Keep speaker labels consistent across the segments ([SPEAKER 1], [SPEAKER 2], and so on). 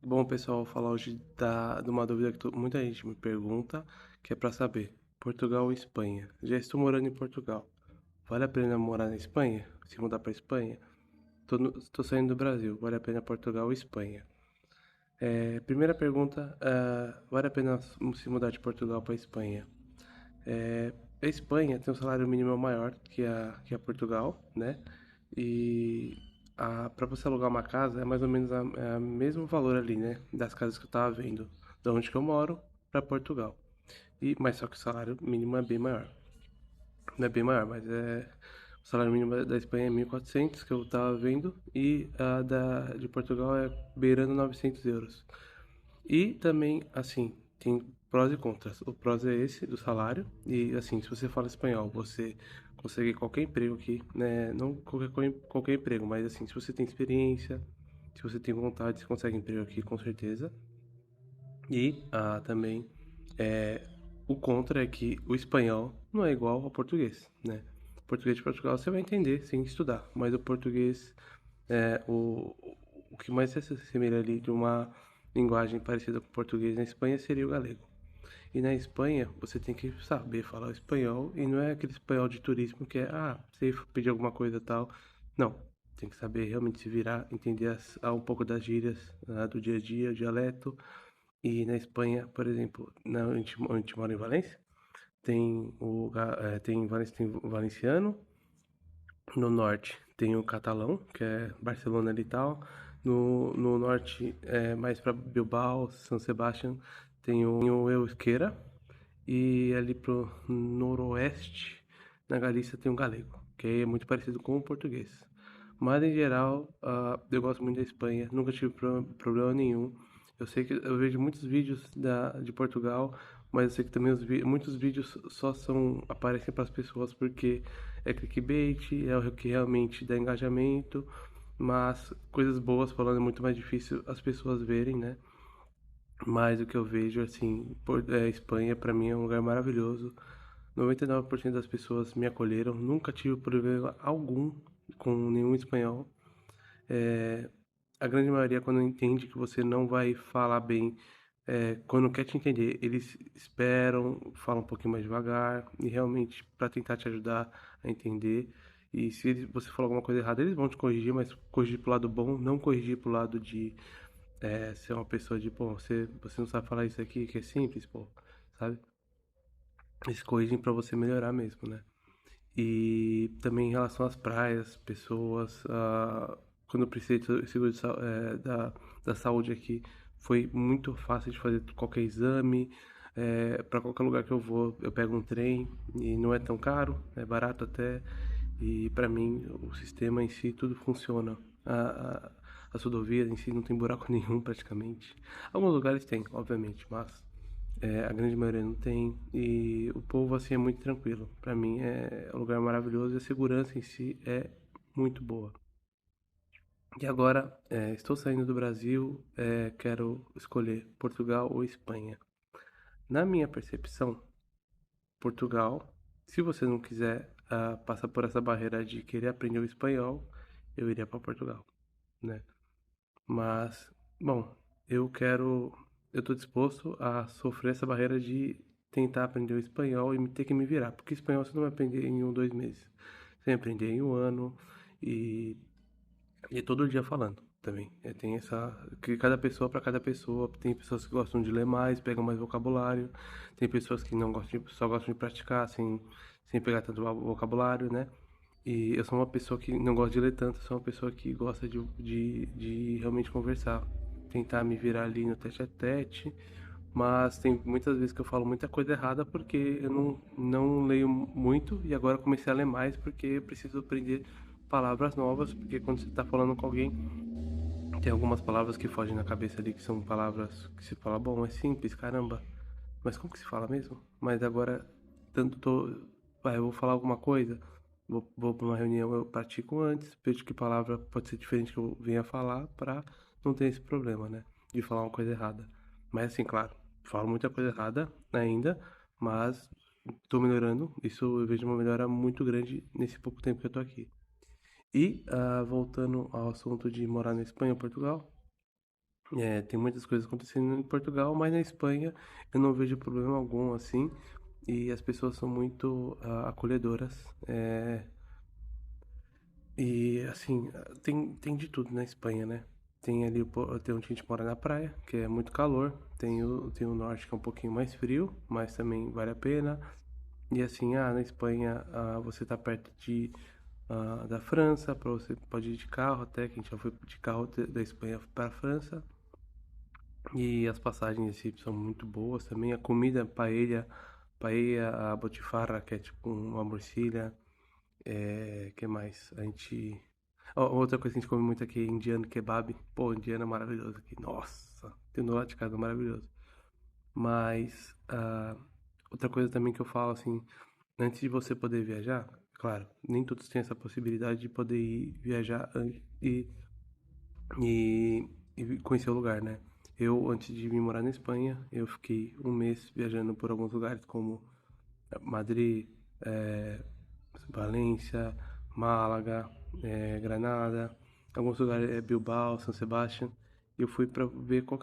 [SPEAKER 1] Bom, pessoal, vou falar hoje de uma dúvida que muita gente me pergunta, que é para saber, Portugal ou Espanha? Já estou morando em Portugal. Vale a pena morar na Espanha? Se mudar para Espanha? Estou saindo do Brasil. Vale a pena Portugal ou Espanha? Primeira pergunta, vale a pena se mudar de Portugal para Espanha? É, a Espanha tem um salário mínimo maior que a Portugal, né? E para você alugar uma casa é mais ou menos a mesmo valor ali, né? Das casas que eu tava vendo, da onde que eu moro para Portugal. Mas só que o salário mínimo é bem maior. Não é bem maior, mas o salário mínimo da Espanha é 1.400 que eu tava vendo e a de Portugal é beirando 900 euros. E também, assim, tem prós e contras. O prós é esse, do salário. E, assim, se você fala espanhol, você consegue qualquer emprego aqui, né? Não qualquer emprego, mas, assim, se você tem experiência, se você tem vontade, você consegue emprego aqui, com certeza. E também, é, o contra é que o espanhol não é igual ao português, né? O português de Portugal você vai entender sem estudar, mas o português é, o, o que mais se assemelha ali de uma linguagem parecida com o português na Espanha seria o galego. E na Espanha você tem que saber falar o espanhol e não é aquele espanhol de turismo que é, você pedir alguma coisa tal. Não, tem que saber realmente se virar, entender um pouco das gírias do dia a dia, o dialeto. E na Espanha, por exemplo, onde a gente mora em Valência, tem o valenciano, no norte tem o catalão, que é Barcelona ali e tal. No norte, mais para Bilbao, São Sebastião, tem o Euskera. E ali pro noroeste, na Galícia, tem o galego, que é muito parecido com o português. Mas em geral, eu gosto muito da Espanha, nunca tive problema nenhum. Eu sei que eu vejo muitos vídeos de Portugal, mas eu sei que também muitos vídeos só aparecem para as pessoas porque é clickbait, é o que realmente dá engajamento, mas coisas boas falando é muito mais difícil as pessoas verem, né? Mas o que eu vejo, assim, Espanha pra mim é um lugar maravilhoso. 99% das pessoas me acolheram, nunca tive problema algum com nenhum espanhol. É, a grande maioria, quando entende que você não vai falar bem, quando quer te entender, eles esperam, falam um pouquinho mais devagar e realmente para tentar te ajudar a entender. E se você falar alguma coisa errada, eles vão te corrigir, mas corrigir pro lado bom, não corrigir pro lado de ser uma pessoa de, pô, você não sabe falar isso aqui, que é simples, pô, sabe? Eles corrigem pra você melhorar mesmo, né? E também em relação às praias, pessoas, quando eu precisei de seguro da saúde aqui, foi muito fácil de fazer qualquer exame. Para qualquer lugar que eu vou, eu pego um trem e não é tão caro, é barato até. E para mim, o sistema em si, tudo funciona. As rodovias em si não tem buraco nenhum praticamente. Alguns lugares tem, obviamente, mas a grande maioria não tem. E o povo assim é muito tranquilo. Para mim é um lugar maravilhoso e a segurança em si é muito boa. E agora estou saindo do Brasil, quero escolher Portugal ou Espanha. Na minha percepção, Portugal, se você não quiser passar por essa barreira de querer aprender o espanhol, eu iria para Portugal, né? Mas, bom, eu quero, eu tô disposto a sofrer essa barreira de tentar aprender o espanhol e ter que me virar, porque espanhol você não vai aprender em 1, 2 meses. Você vai aprender em 1 ano e, e todo dia falando também. Tem essa, que cada pessoa para cada pessoa, tem pessoas que gostam de ler mais, pegam mais vocabulário, tem pessoas que não gostam só gostam de praticar sem pegar tanto vocabulário, né? E eu sou uma pessoa que não gosta de ler tanto, sou uma pessoa que gosta de realmente conversar. Tentar me virar ali no tete a tete, mas tem muitas vezes que eu falo muita coisa errada porque eu não leio muito e agora comecei a ler mais porque eu preciso aprender palavras novas, porque quando você está falando com alguém, tem algumas palavras que fogem na cabeça ali, que são palavras que se fala, bom, é simples, caramba, mas como que se fala mesmo? Mas agora, tanto eu vou falar alguma coisa, vou para uma reunião, eu pratico antes, vejo que palavra pode ser diferente que eu venha falar para não ter esse problema, né? De falar uma coisa errada. Mas assim, claro, falo muita coisa errada ainda, mas tô melhorando. Isso eu vejo uma melhora muito grande nesse pouco tempo que eu tô aqui. E voltando ao assunto de morar na Espanha ou Portugal, Tem muitas coisas acontecendo em Portugal, mas na Espanha eu não vejo problema algum assim. E as pessoas são muito acolhedoras. E assim, tem de tudo na Espanha, né? Tem ali, tem onde a gente mora na praia, que é muito calor. Tem o norte que é um pouquinho mais frio, mas também vale a pena. E assim, na Espanha, você tá perto da França, para você pode ir de carro até, que a gente já foi de carro da Espanha para a França. E as passagens assim, são muito boas também. A comida, paella, a botifarra, que é tipo uma morcilha. Que mais? Outra coisa que a gente come muito aqui é indiano kebab. Pô, indiano é maravilhoso aqui. Nossa, tem do lado de casa, é maravilhoso. Mas, outra coisa também que eu falo assim, antes de você poder viajar, claro, nem todos têm essa possibilidade de poder ir viajar e conhecer o lugar, né? Eu, antes de vir morar na Espanha, eu fiquei um mês viajando por alguns lugares como Madrid, eh, Valência, Málaga, Granada, alguns lugares, Bilbao, São Sebastião. Eu fui para ver qual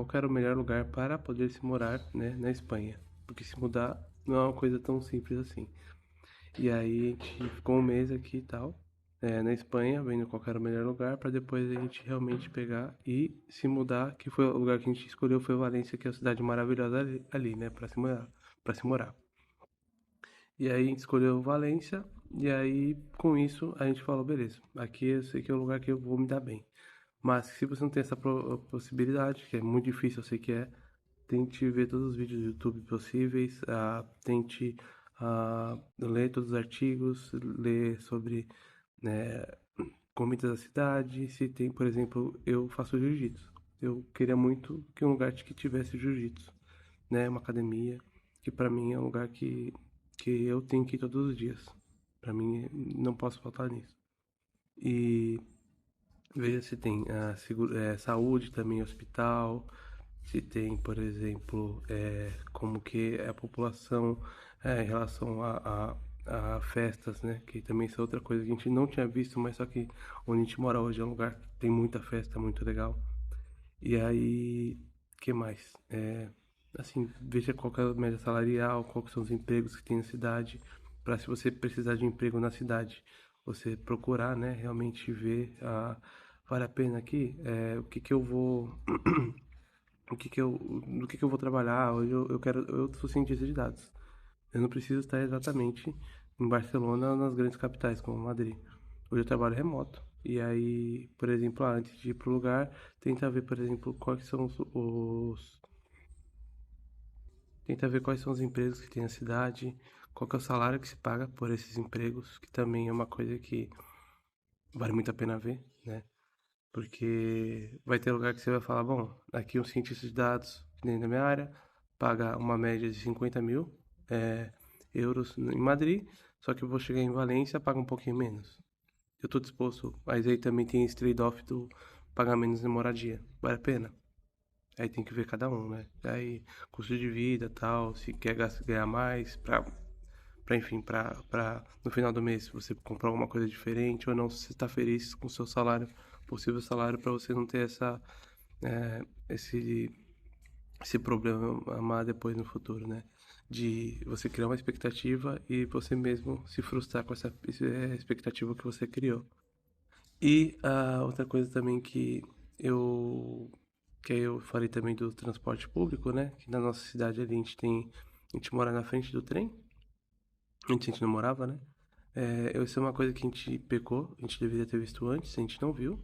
[SPEAKER 1] que era o melhor lugar para poder se morar, né, na Espanha. Porque se mudar não é uma coisa tão simples assim. E aí a gente ficou um mês aqui e tal, na Espanha, vendo qual que era o melhor lugar, para depois a gente realmente pegar e se mudar, que foi o lugar que a gente escolheu, foi Valência, que é uma cidade maravilhosa ali, né, para se morar, para se morar. E aí a gente escolheu Valência, e aí com isso a gente falou, beleza, aqui eu sei que é o lugar que eu vou me dar bem. Mas se você não tem essa possibilidade, que é muito difícil, eu sei que é, tente ver todos os vídeos do YouTube possíveis, tente ler todos os artigos, ler sobre, né, comidas da cidade. Se tem, por exemplo, eu faço jiu-jitsu. Eu queria muito que um lugar que tivesse jiu-jitsu, né, uma academia, que para mim é um lugar que eu tenho que ir todos os dias. Para mim, não posso faltar nisso. E veja se tem saúde também, hospital, se tem, por exemplo, como que é a população em relação a festas, né? Que também isso é outra coisa que a gente não tinha visto, mas só que onde a gente mora hoje é um lugar que tem muita festa, muito legal. E aí, que mais? Assim, veja qual que é a média salarial, quais são os empregos que tem na cidade, para se você precisar de emprego na cidade, você procurar, né? Realmente ver, vale a pena aqui, o que que eu vou no que eu vou trabalhar. Hoje eu sou cientista de dados. Eu não preciso estar exatamente em Barcelona ou nas grandes capitais como Madrid. Hoje eu trabalho remoto. E aí, por exemplo, antes de ir pro lugar, tenta ver, por exemplo, tenta ver quais são os empregos que tem na cidade, qual que é o salário que se paga por esses empregos, que também é uma coisa que vale muito a pena ver, né? Porque vai ter lugar que você vai falar, bom, aqui um cientista de dados, que nem na minha área, paga uma média de 50 mil euros em Madrid, só que eu vou chegar em Valência, paga um pouquinho menos. Eu tô disposto, mas aí também tem esse trade-off do pagar menos em moradia. Vale a pena? Aí tem que ver cada um, né? Aí, custo de vida tal, se quer ganhar mais, enfim, pra no final do mês você comprar alguma coisa diferente ou não, se você tá feliz com o seu salário, possível salário, para você não ter é, esse, esse problema depois no futuro, né? De você criar uma expectativa e você mesmo se frustrar com essa expectativa que você criou. E a outra coisa também eu que eu falei também do transporte público, né? Que na nossa cidade ali a gente mora na frente do trem. Antes a gente não morava, né? Isso é uma coisa que a gente pecou, a gente deveria ter visto antes, a gente não viu.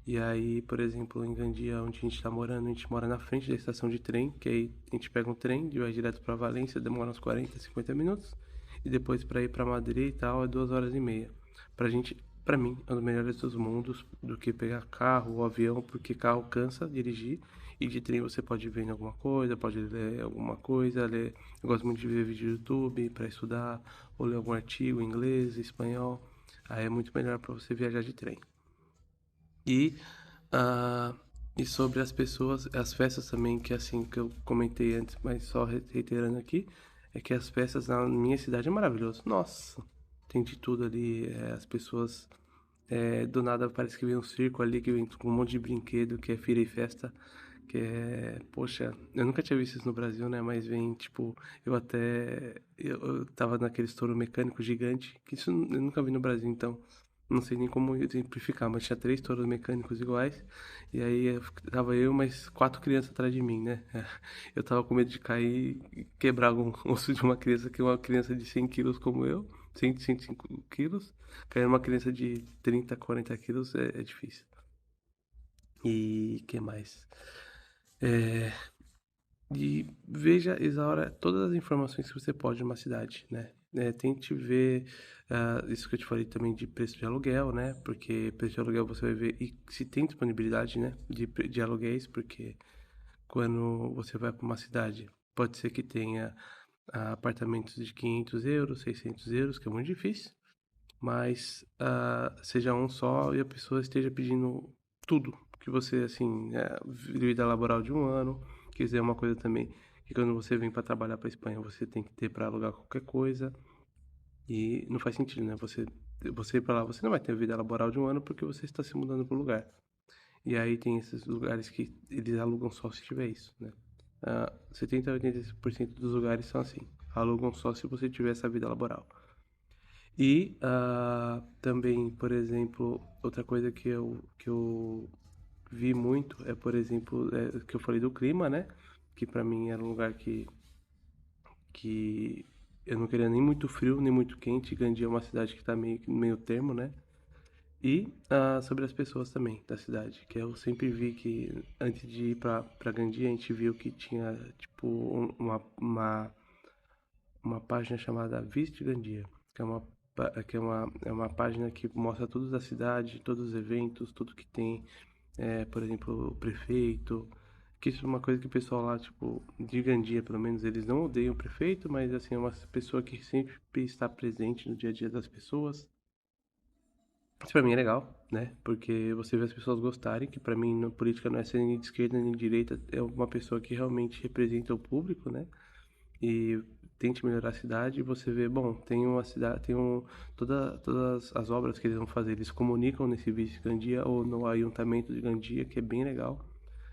[SPEAKER 1] E aí, por exemplo, em Gandia, onde a gente tá morando, a gente mora na frente da estação de trem, que aí a gente pega um trem e vai direto pra Valência, demora uns 40, 50 minutos. E depois pra ir pra Madrid e tal, é 2 horas e meia. Pra gente, pra mim, é um dos melhores dos mundos do que pegar carro ou avião, porque carro cansa dirigir. E de trem você pode ver em alguma coisa, pode ler alguma coisa, ler. Eu gosto muito de ver vídeo do YouTube pra estudar, ou ler algum artigo em inglês, espanhol. Aí é muito melhor pra você viajar de trem. E, ah, e sobre as pessoas, as festas também, que assim que eu comentei antes, mas só reiterando aqui, é que as festas na minha cidade é maravilhoso. Nossa, tem de tudo ali, as pessoas. Do nada parece que vem um circo ali, que vem com um monte de brinquedo, que é feira e festa, que é, poxa, eu nunca tinha visto isso no Brasil, né? Mas vem, tipo, eu tava naquele estouro mecânico gigante, que isso eu nunca vi no Brasil, então não sei nem como exemplificar, mas tinha três touros mecânicos iguais, e aí tava eu mais quatro crianças atrás de mim, né? Eu tava com medo de cair e quebrar algum osso de uma criança, que é uma criança de 100 quilos como eu, 105 quilos, cair uma criança de 30, 40 quilos é difícil. E que mais? É, e veja, Isaura, todas as informações que você pode de uma cidade, né? Tente ver isso que eu te falei também de preço de aluguel, né? Porque preço de aluguel você vai ver e se tem disponibilidade, né? De aluguéis, porque quando você vai para uma cidade, pode ser que tenha apartamentos de 500 euros, 600 euros, que é muito difícil, mas seja um só e a pessoa esteja pedindo tudo que você, assim, vida laboral de um ano, quiser uma coisa também, que quando você vem para trabalhar para Espanha, você tem que ter para alugar qualquer coisa, e não faz sentido, né? Você ir para lá, você não vai ter vida laboral de um ano porque você está se mudando para o lugar. E aí tem esses lugares que eles alugam só se tiver isso, né? 70 a 80% dos lugares são assim, alugam só se você tiver essa vida laboral. E também, por exemplo, outra coisa que eu vi muito é, por exemplo, que eu falei do clima, né? Que pra mim era um lugar que eu não queria nem muito frio, nem muito quente. Gandia é uma cidade que tá meio termo, né? E sobre as pessoas também da cidade, que eu sempre vi que antes de ir pra Gandia, a gente viu que tinha, tipo, uma página chamada Visit Gandia, que é uma página que mostra toda a cidade, todos os eventos, tudo que tem, por exemplo, o prefeito, que isso é uma coisa que o pessoal lá, tipo, de Gandia, pelo menos, eles não odeiam o prefeito, mas assim, é uma pessoa que sempre está presente no dia a dia das pessoas. Isso pra mim é legal, né? Porque você vê as pessoas gostarem, que pra mim na política não é ser nem de esquerda nem de direita, é uma pessoa que realmente representa o público, né? E tente melhorar a cidade, e você vê, bom, tem uma cidade, todas as obras que eles vão fazer, eles comunicam nesse vídeo de Gandia ou no Ayuntamento de Gandia, que é bem legal,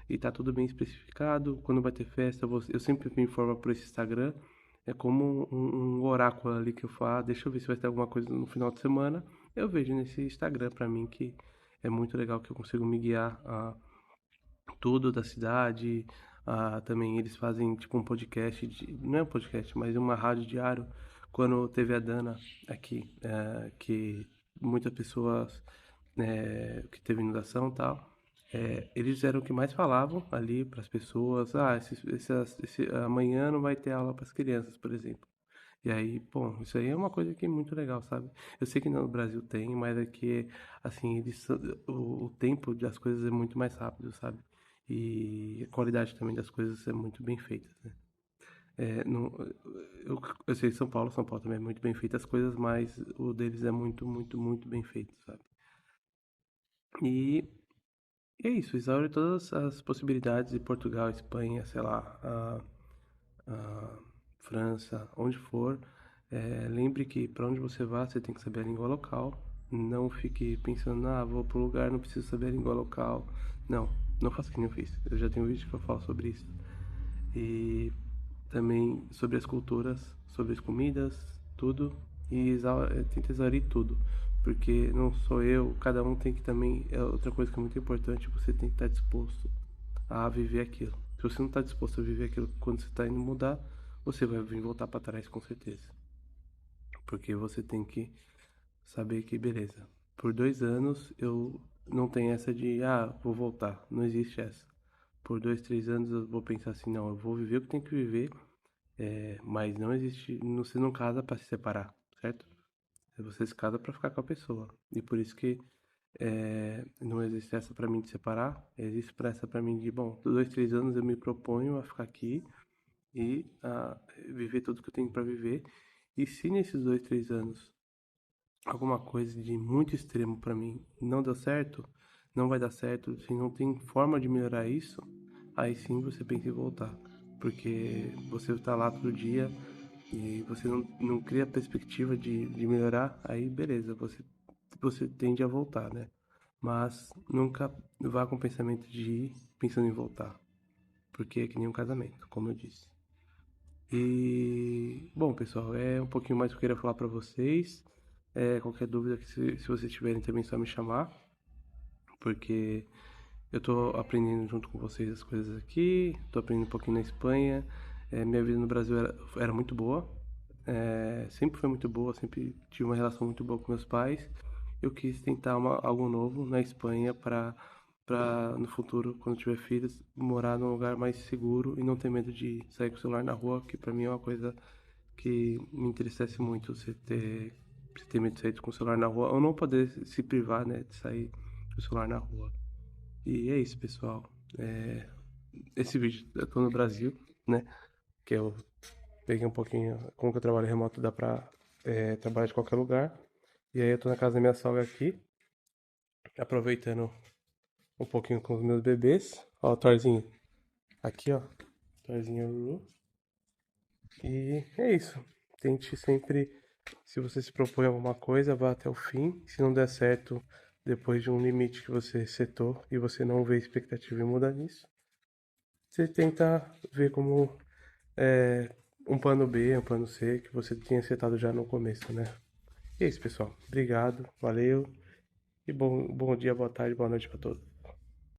[SPEAKER 1] e tá tudo bem especificado. Quando vai ter festa, eu sempre me informo por esse Instagram, é como um oráculo ali que eu falo, deixa eu ver se vai ter alguma coisa no final de semana, eu vejo nesse Instagram pra mim que é muito legal, que eu consigo me guiar tudo da cidade. Também eles fazem tipo um podcast, não é um podcast, mas uma rádio diário. Quando teve a Dana aqui, que muitas pessoas, que teve inundação e tal, eles eram o que mais falavam ali para as pessoas. Amanhã não vai ter aula para as crianças, por exemplo. E aí, bom, isso aí é uma coisa que é muito legal, sabe? Eu sei que no Brasil tem, mas aqui, assim, o tempo das coisas é muito mais rápido, sabe? E a qualidade também das coisas é muito bem feita, né? Não, eu sei que São Paulo também é muito bem feita as coisas, mas o deles é muito, muito, muito bem feito, sabe? E é isso, exaure todas as possibilidades de Portugal, Espanha, sei lá, a França, onde for. Lembre que para onde você vá, você tem que saber a língua local. Não fique pensando, vou para o lugar, não preciso saber a língua local. Não, não faça que nem eu fiz. Eu já tenho um vídeo que eu falo sobre isso. E também sobre as culturas, sobre as comidas, tudo. E tenta exaurir tudo. Porque não sou eu, cada um tem que também. É outra coisa que é muito importante, você tem que estar disposto a viver aquilo. Se você não está disposto a viver aquilo quando você está indo mudar, você vai vir voltar para trás com certeza. Porque você tem que saber que, beleza, por 2 anos eu não tenho essa de, vou voltar. Não existe essa. Por 2, 3 anos eu vou pensar assim, não, eu vou viver o que tenho que viver, mas não existe, você não casa para se separar, certo? Você se casa para ficar com a pessoa. E por isso que não existe essa para mim de separar, existe essa para mim de, bom, 2, 3 anos eu me proponho a ficar aqui e viver tudo que eu tenho para viver. E se nesses 2, 3 anos alguma coisa de muito extremo para mim não deu certo, não vai dar certo, se não tem forma de melhorar isso, aí sim você pensa em voltar. Porque você está lá todo dia e você não cria perspectiva de melhorar, aí beleza, você você tende a voltar, né? Mas nunca vá com o pensamento de ir pensando em voltar, porque é que nem um casamento, como eu disse. E, bom, pessoal, é um pouquinho mais que eu queria falar pra vocês. Qualquer dúvida que se vocês tiverem também é só me chamar, porque eu tô aprendendo junto com vocês as coisas aqui, tô aprendendo um pouquinho na Espanha. Minha vida no Brasil era muito boa, sempre foi muito boa, sempre tive uma relação muito boa com meus pais. Eu quis tentar algo novo na Espanha para no futuro, quando tiver filhos, morar num lugar mais seguro e não ter medo de sair com o celular na rua, que para mim é uma coisa que me entristece muito, você ter medo de sair com o celular na rua, ou não poder se privar, né, de sair com o celular na rua. E é isso, pessoal. É, Esse vídeo eu tô no Brasil, né? Que eu peguei um pouquinho. Como que eu trabalho remoto, dá pra trabalhar de qualquer lugar. E aí eu tô na casa da minha sogra aqui, aproveitando um pouquinho com os meus bebês. Ó, o Thorzinho. Aqui, ó. Thorzinho Lulu. E é isso. Tente sempre, se você se propõe a alguma coisa, vá até o fim. Se não der certo, depois de um limite que você setou e você não vê expectativa em mudar nisso, você tenta ver como um plano B, um plano C que você tinha setado já no começo, né? E é isso, pessoal. Obrigado, valeu e bom dia, boa tarde, boa noite para todos.